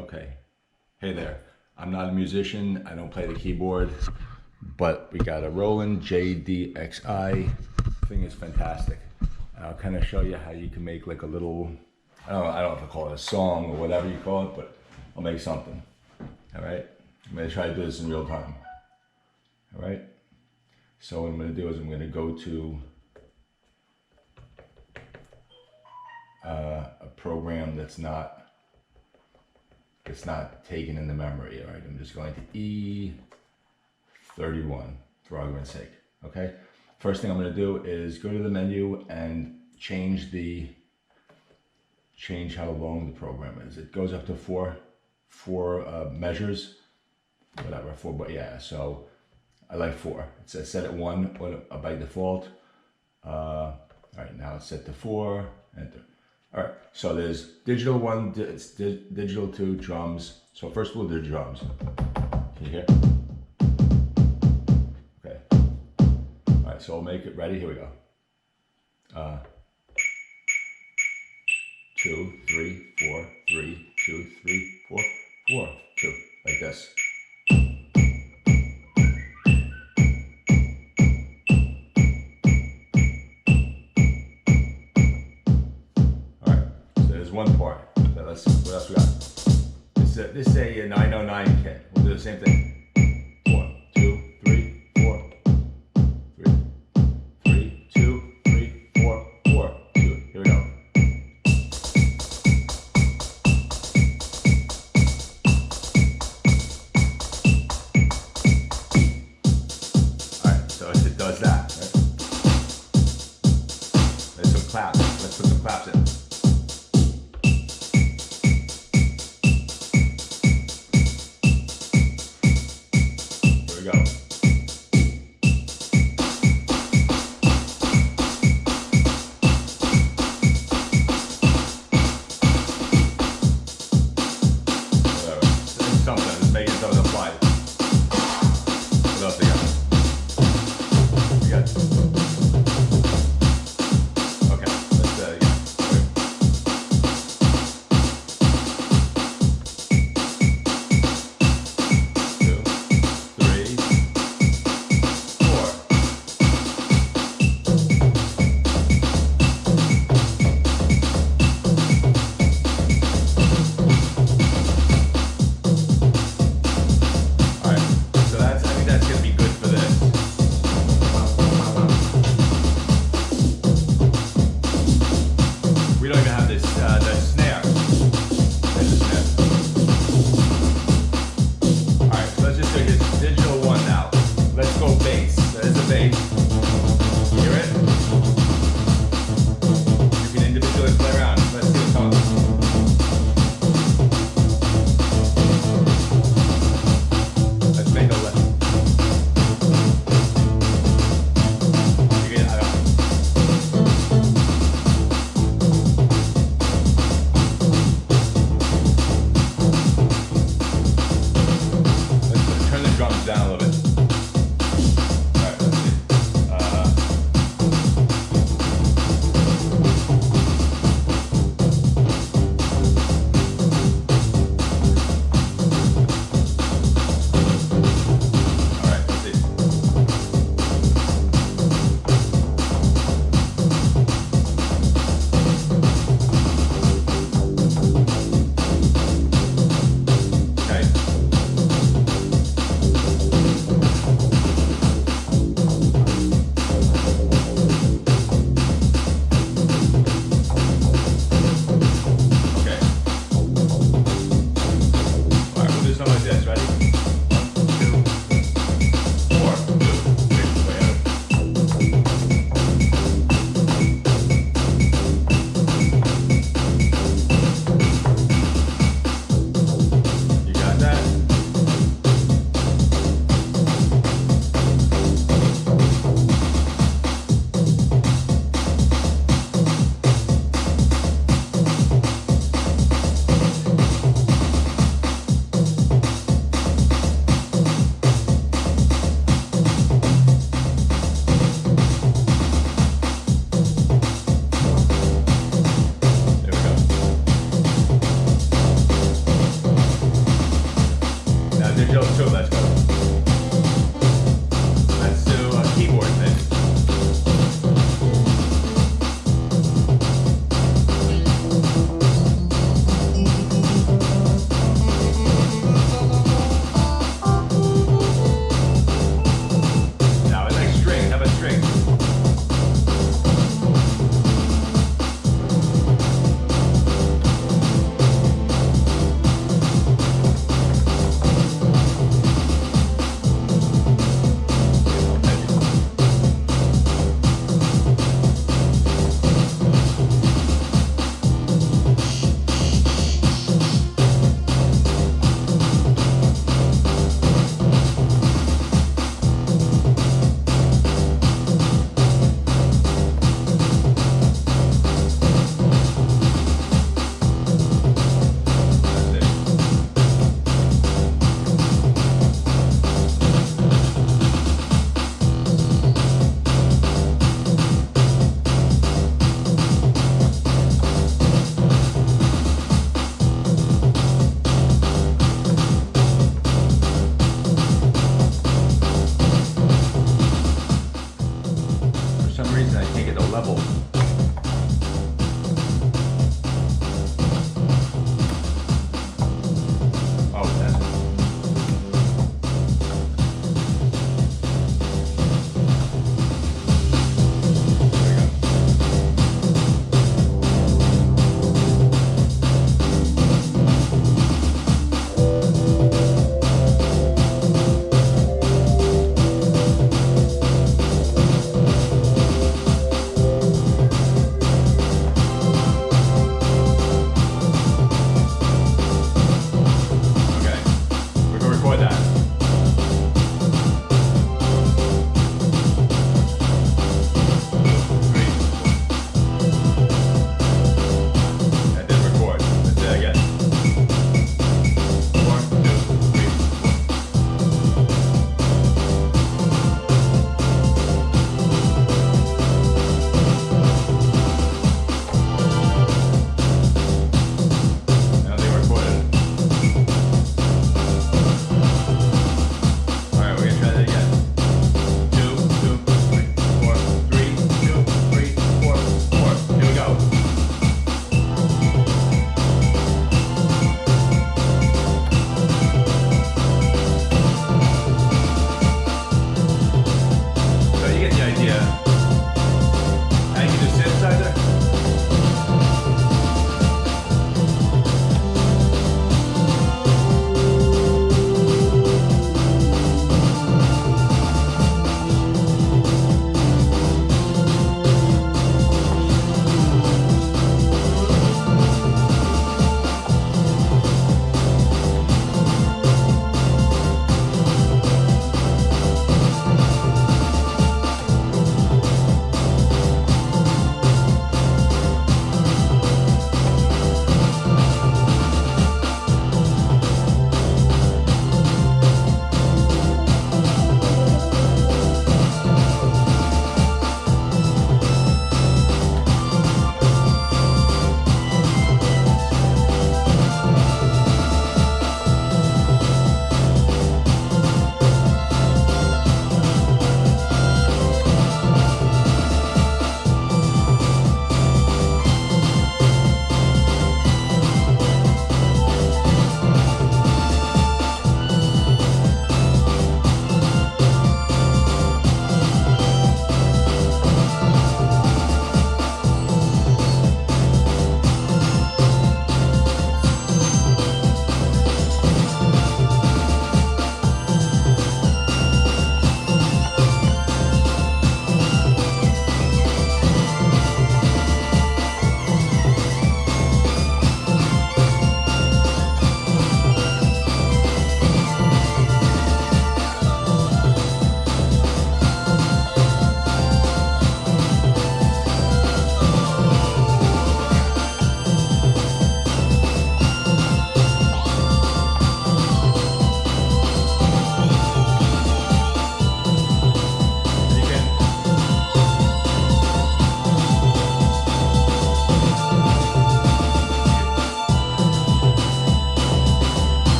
Okay, hey there. I'm not a musician, I don't play the keyboard, but we got a Roland JDxi. Thing is fantastic. And I'll kind of show you how you can make like a little, I don't know if I call it a song or whatever you call it, but I'll make something. All right, I'm gonna try to do this in real time. All right, so what I'm gonna do is I'm gonna go to a program that's not taken in the memory. All right, I'm just going to E31 for argument's sake. Okay, first thing I'm going to do is go to the menu and change how long the program is. It goes up to four measures, whatever, four, but yeah, so I like 4. It's set at 1 by default. All right, now it's set to 4, enter. All right, so there's digital 1, it's digital 2, drums. So first we'll do drums. Can you hear? Okay. All right, so we'll make it ready. Here we go. 2, 3, 4, 3, 2, 3, 4, 4, 2, like this. One part. So let's see, what else we got? This is a 909 kit. We'll do the same thing. 1, 2, 3, 4, 3, 3, 2, 3, 4, 4, 2. Here we go. Alright, so it does that. Right? There's some claps. Let's put some claps in. digital too. Let's go. Let's do a keyboard thing. Now I like string. How about string?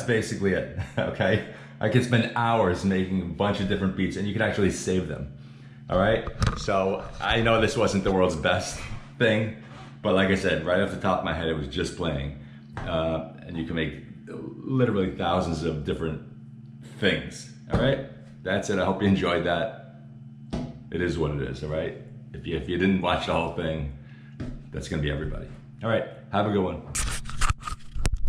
basically it, okay? I could spend hours making a bunch of different beats and you can actually save them, all right? So I know this wasn't the world's best thing, but like I said, right off the top of my head, it was just playing. And you can make literally thousands of different things, all right? That's it, I hope you enjoyed that. It is what it is, all right? If you didn't watch the whole thing, that's gonna be everybody. All right, have a good one.